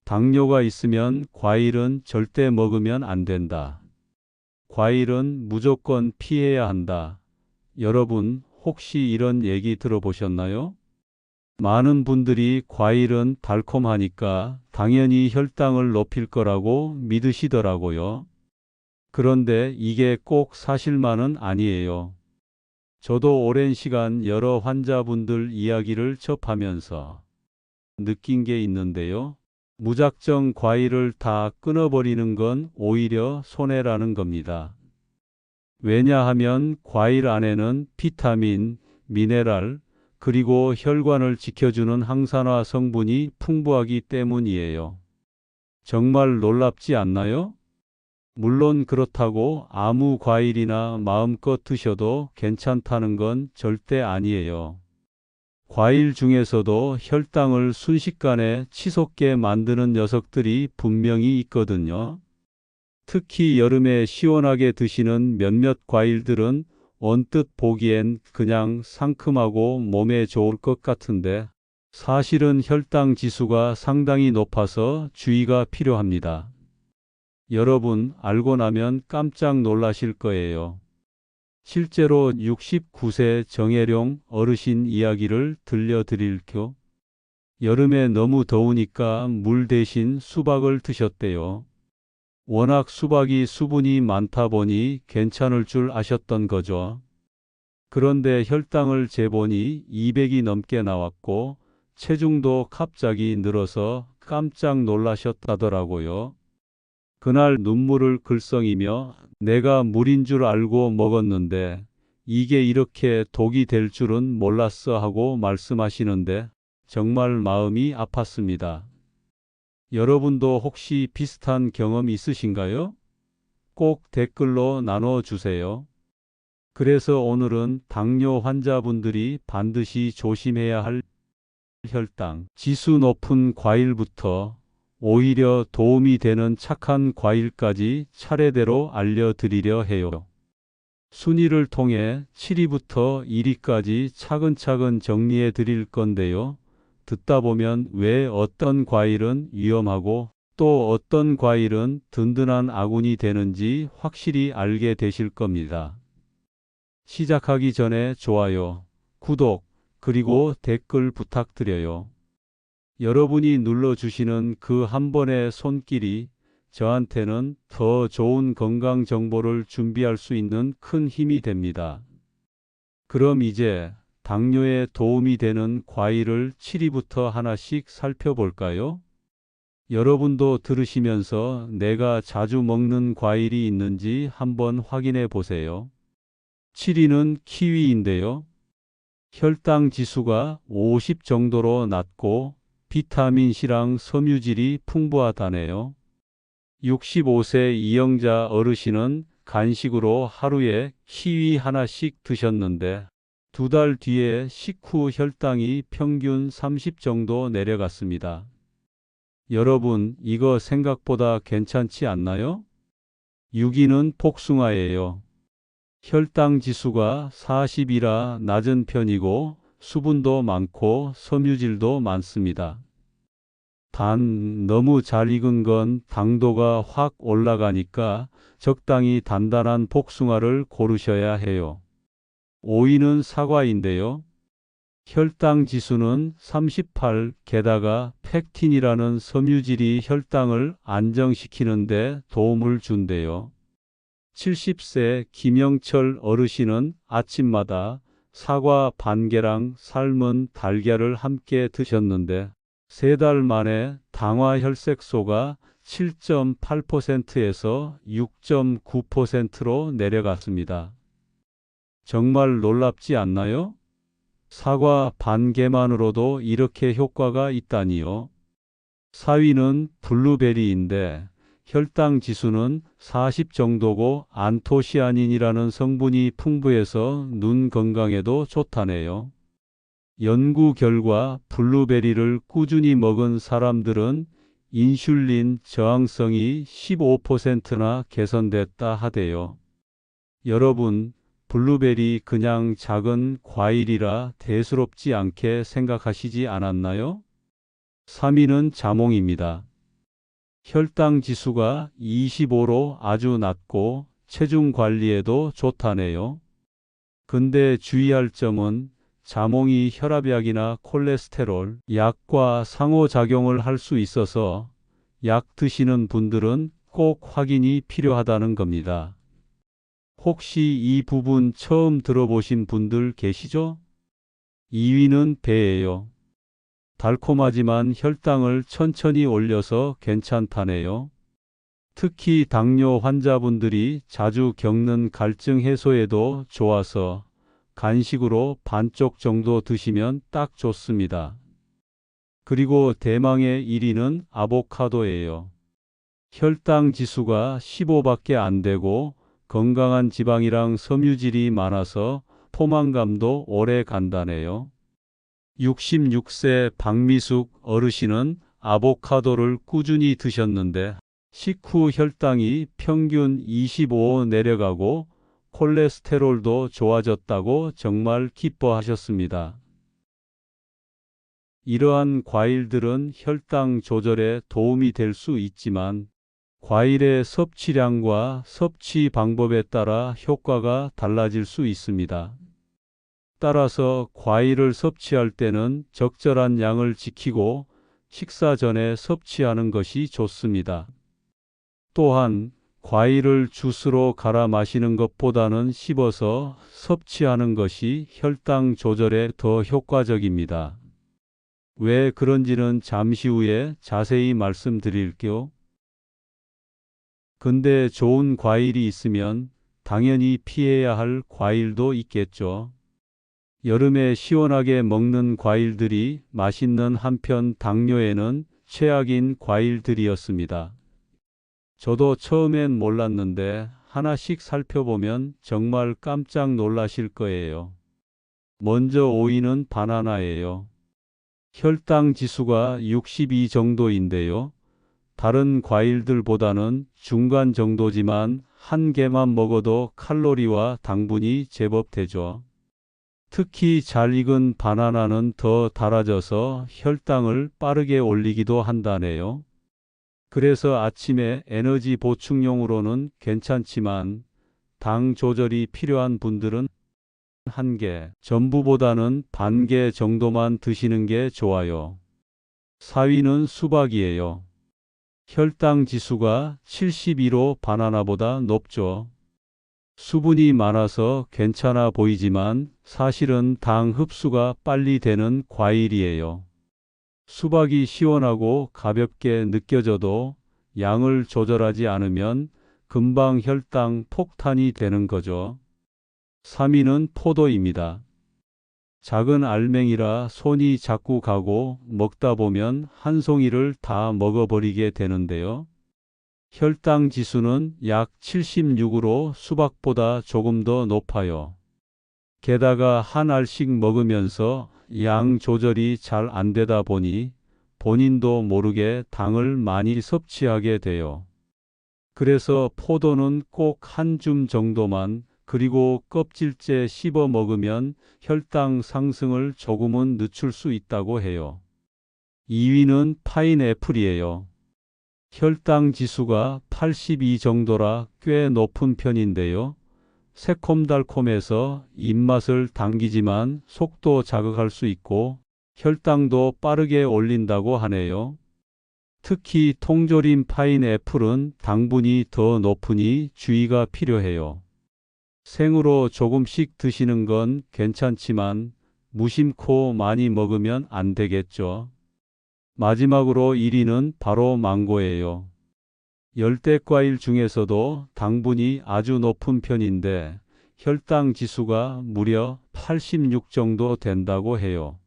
당뇨가 있으면 과일은 절대 먹으면 안 된다. 과일은 무조건 피해야 한다. 여러분, 혹시 이런 얘기 들어보셨나요? 많은 분들이 과일은 달콤하니까 당연히 혈당을 높일 거라고 믿으시더라고요. 그런데 이게 꼭 사실만은 아니에요. 저도 오랜 시간 여러 환자분들 이야기를 접하면서 느낀 게 있는데요. 무작정 과일을 다 끊어버리는 건 오히려 손해라는 겁니다. 왜냐하면 과일 안에는 비타민, 미네랄, 그리고 혈관을 지켜주는 항산화 성분이 풍부하기 때문이에요. 정말 놀랍지 않나요? 물론 그렇다고 아무 과일이나 마음껏 드셔도 괜찮다는 건 절대 아니에요. 과일 중에서도 혈당을 순식간에 치솟게 만드는 녀석들이 분명히 있거든요. 특히 여름에 시원하게 드시는 몇몇 과일들은 언뜻 보기엔 그냥 상큼하고 몸에 좋을 것 같은데 사실은 혈당 지수가 상당히 높아서 주의가 필요합니다. 여러분, 알고 나면 깜짝 놀라실 거예요. 실제로 69세 정혜룡 어르신 이야기를 들려드릴게요. 여름에 너무 더우니까 물 대신 수박을 드셨대요. 워낙 수박이 수분이 많다 보니 괜찮을 줄 아셨던 거죠. 그런데 혈당을 재보니 200이 넘게 나왔고 체중도 갑자기 늘어서 깜짝 놀라셨다더라고요. 그날 눈물을 글썽이며 내가 물인 줄 알고 먹었는데 이게 이렇게 독이 될 줄은 몰랐어 하고 말씀하시는데 정말 마음이 아팠습니다. 여러분도 혹시 비슷한 경험 있으신가요? 꼭 댓글로 나눠주세요. 그래서 오늘은 당뇨 환자분들이 반드시 조심해야 할 혈당 지수 높은 과일부터 오히려 도움이 되는 착한 과일까지 차례대로 알려드리려 해요. 순위를 통해 7위부터 1위까지 차근차근 정리해 드릴 건데요. 듣다 보면 왜 어떤 과일은 위험하고 또 어떤 과일은 든든한 아군이 되는지 확실히 알게 되실 겁니다. 시작하기 전에 좋아요, 구독, 그리고 댓글 부탁드려요. 여러분이 눌러주시는 그 한 번의 손길이 저한테는 더 좋은 건강 정보를 준비할 수 있는 큰 힘이 됩니다. 그럼 이제 당뇨에 도움이 되는 과일을 7위부터 하나씩 살펴볼까요? 여러분도 들으시면서 내가 자주 먹는 과일이 있는지 한번 확인해 보세요. 7위는 키위인데요. 혈당 지수가 50 정도로 낮고 비타민C랑 섬유질이 풍부하다네요. 65세 이영자 어르신은 간식으로 하루에 키위 하나씩 드셨는데 2달 뒤에 식후 혈당이 평균 30 정도 내려갔습니다. 여러분, 이거 생각보다 괜찮지 않나요? 6위는 복숭아예요. 혈당 지수가 40이라 낮은 편이고 수분도 많고 섬유질도 많습니다. 단 너무 잘 익은 건 당도가 확 올라가니까 적당히 단단한 복숭아를 고르셔야 해요. 5위는 사과인데요. 혈당 지수는 38, 게다가 펙틴이라는 섬유질이 혈당을 안정시키는 데 도움을 준대요. 70세 김영철 어르신은 아침마다 사과 반 개랑 삶은 달걀을 함께 드셨는데 3달 만에 당화 혈색소가 7.8%에서 6.9%로 내려갔습니다. 정말 놀랍지 않나요? 사과 반 개만으로도 이렇게 효과가 있다니요. 4위는 블루베리인데 혈당 지수는 40 정도고 안토시아닌이라는 성분이 풍부해서 눈 건강에도 좋다네요. 연구 결과 블루베리를 꾸준히 먹은 사람들은 인슐린 저항성이 15%나 개선됐다 하대요. 여러분, 블루베리 그냥 작은 과일이라 대수롭지 않게 생각하시지 않았나요? 3위는 자몽입니다. 혈당 지수가 25로 아주 낮고 체중 관리에도 좋다네요. 근데 주의할 점은 자몽이 혈압약이나 콜레스테롤 약과 상호작용을 할 수 있어서 약 드시는 분들은 꼭 확인이 필요하다는 겁니다. 혹시 이 부분 처음 들어보신 분들 계시죠? 2위는 배예요. 달콤하지만 혈당을 천천히 올려서 괜찮다네요. 특히 당뇨 환자분들이 자주 겪는 갈증 해소에도 좋아서 간식으로 반쪽 정도 드시면 딱 좋습니다. 그리고 대망의 1위는 아보카도예요. 혈당 지수가 15밖에 안 되고 건강한 지방이랑 섬유질이 많아서 포만감도 오래 간다네요. 66세 박미숙 어르신은 아보카도를 꾸준히 드셨는데 식후 혈당이 평균 25 내려가고 콜레스테롤도 좋아졌다고 정말 기뻐하셨습니다. 이러한 과일들은 혈당 조절에 도움이 될 수 있지만 과일의 섭취량과 섭취 방법에 따라 효과가 달라질 수 있습니다. 따라서 과일을 섭취할 때는 적절한 양을 지키고 식사 전에 섭취하는 것이 좋습니다. 또한 과일을 주스로 갈아 마시는 것보다는 씹어서 섭취하는 것이 혈당 조절에 더 효과적입니다. 왜 그런지는 잠시 후에 자세히 말씀드릴게요. 근데 좋은 과일이 있으면 당연히 피해야 할 과일도 있겠죠. 여름에 시원하게 먹는 과일들이 맛있는 한편 당뇨에는 최악인 과일들이었습니다. 저도 처음엔 몰랐는데 하나씩 살펴보면 정말 깜짝 놀라실 거예요. 먼저 5위는 바나나예요. 혈당 지수가 62 정도인데요. 다른 과일들보다는 중간 정도지만 한 개만 먹어도 칼로리와 당분이 제법 되죠. 특히 잘 익은 바나나는 더 달아져서 혈당을 빠르게 올리기도 한다네요. 그래서 아침에 에너지 보충용으로는 괜찮지만 당 조절이 필요한 분들은 한 개, 전부보다는 반 개 정도만 드시는 게 좋아요. 4위는 수박이에요. 혈당 지수가 72로 바나나보다 높죠. 수분이 많아서 괜찮아 보이지만 사실은 당 흡수가 빨리 되는 과일이에요. 수박이 시원하고 가볍게 느껴져도 양을 조절하지 않으면 금방 혈당 폭탄이 되는 거죠. 3위는 포도입니다. 작은 알맹이라 손이 자꾸 가고 먹다 보면 한 송이를 다 먹어버리게 되는데요. 혈당 지수는 약 76으로 수박보다 조금 더 높아요. 게다가 한 알씩 먹으면서 양 조절이 잘 안 되다 보니 본인도 모르게 당을 많이 섭취하게 돼요. 그래서 포도는 꼭 한 줌 정도만, 그리고 껍질째 씹어 먹으면 혈당 상승을 조금은 늦출 수 있다고 해요. 2위는 파인애플이에요. 혈당 지수가 82 정도라 꽤 높은 편인데요. 새콤달콤해서 입맛을 당기지만 속도 자극할 수 있고 혈당도 빠르게 올린다고 하네요. 특히 통조림 파인애플은 당분이 더 높으니 주의가 필요해요. 생으로 조금씩 드시는 건 괜찮지만 무심코 많이 먹으면 안 되겠죠. 마지막으로 1위는 바로 망고예요. 열대과일 중에서도 당분이 아주 높은 편인데 혈당 지수가 무려 86 정도 된다고 해요.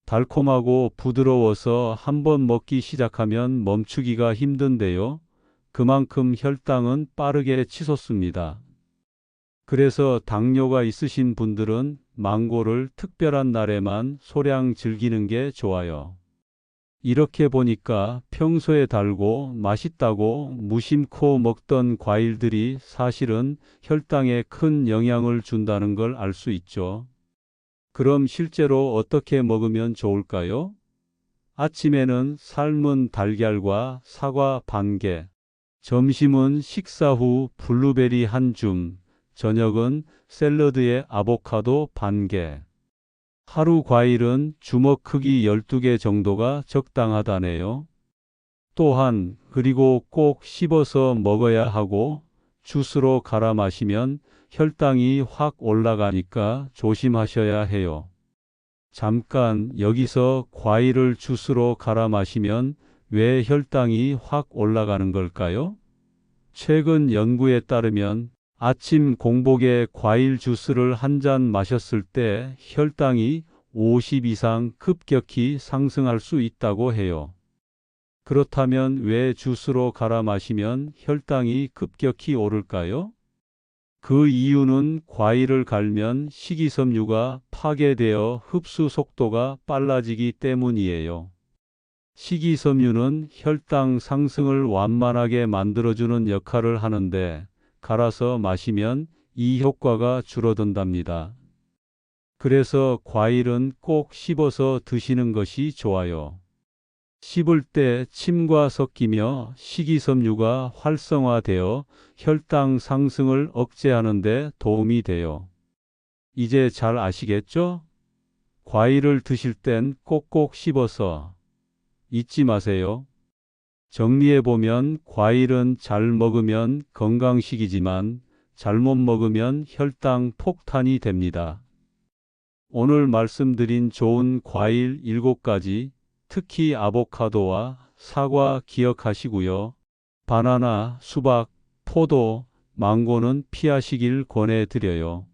달콤하고 부드러워서 한번 먹기 시작하면 멈추기가 힘든데요. 그만큼 혈당은 빠르게 치솟습니다. 그래서 당뇨가 있으신 분들은 망고를 특별한 날에만 소량 즐기는 게 좋아요. 이렇게 보니까 평소에 달고 맛있다고 무심코 먹던 과일들이 사실은 혈당에 큰 영향을 준다는 걸 알 수 있죠. 그럼 실제로 어떻게 먹으면 좋을까요? 아침에는 삶은 달걀과 사과 반 개, 점심은 식사 후 블루베리 한 줌, 저녁은 샐러드에 아보카도 반 개. 하루 과일은 주먹 크기 12개 정도가 적당하다네요. 또한 그리고 꼭 씹어서 먹어야 하고 주스로 갈아 마시면 혈당이 확 올라가니까 조심하셔야 해요. 잠깐 여기서 과일을 주스로 갈아 마시면 왜 혈당이 확 올라가는 걸까요? 최근 연구에 따르면 아침 공복에 과일 주스를 한 잔 마셨을 때 혈당이 50 이상 급격히 상승할 수 있다고 해요. 그렇다면 왜 주스로 갈아 마시면 혈당이 급격히 오를까요? 그 이유는 과일을 갈면 식이섬유가 파괴되어 흡수 속도가 빨라지기 때문이에요. 식이섬유는 혈당 상승을 완만하게 만들어주는 역할을 하는데 갈아서 마시면 이 효과가 줄어든답니다. 그래서 과일은 꼭 씹어서 드시는 것이 좋아요. 씹을 때 침과 섞이며 식이섬유가 활성화되어 혈당 상승을 억제하는 데 도움이 돼요. 이제 잘 아시겠죠? 과일을 드실 땐 꼭꼭 씹어서 잊지 마세요. 정리해보면 과일은 잘 먹으면 건강식이지만 잘못 먹으면 혈당 폭탄이 됩니다. 오늘 말씀드린 좋은 과일 7가지, 특히 아보카도와 사과 기억하시고요. 바나나, 수박, 포도, 망고는 피하시길 권해드려요.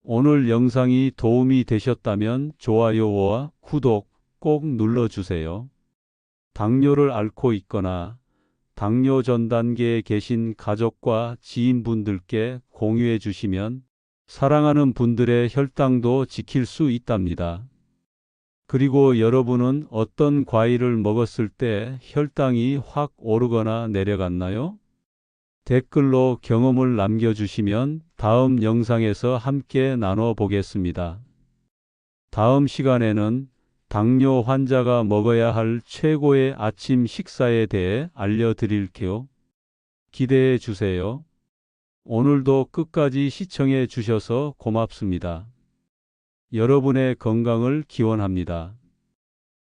오늘 영상이 도움이 되셨다면 좋아요와 구독 꼭 눌러주세요. 당뇨를 앓고 있거나 당뇨 전 단계에 계신 가족과 지인분들께 공유해 주시면 사랑하는 분들의 혈당도 지킬 수 있답니다. 그리고 여러분은 어떤 과일을 먹었을 때 혈당이 확 오르거나 내려갔나요? 댓글로 경험을 남겨주시면 다음 영상에서 함께 나눠보겠습니다. 다음 시간에는 당뇨 환자가 먹어야 할 최고의 아침 식사에 대해 알려드릴게요. 기대해 주세요. 오늘도 끝까지 시청해 주셔서 고맙습니다. 여러분의 건강을 기원합니다.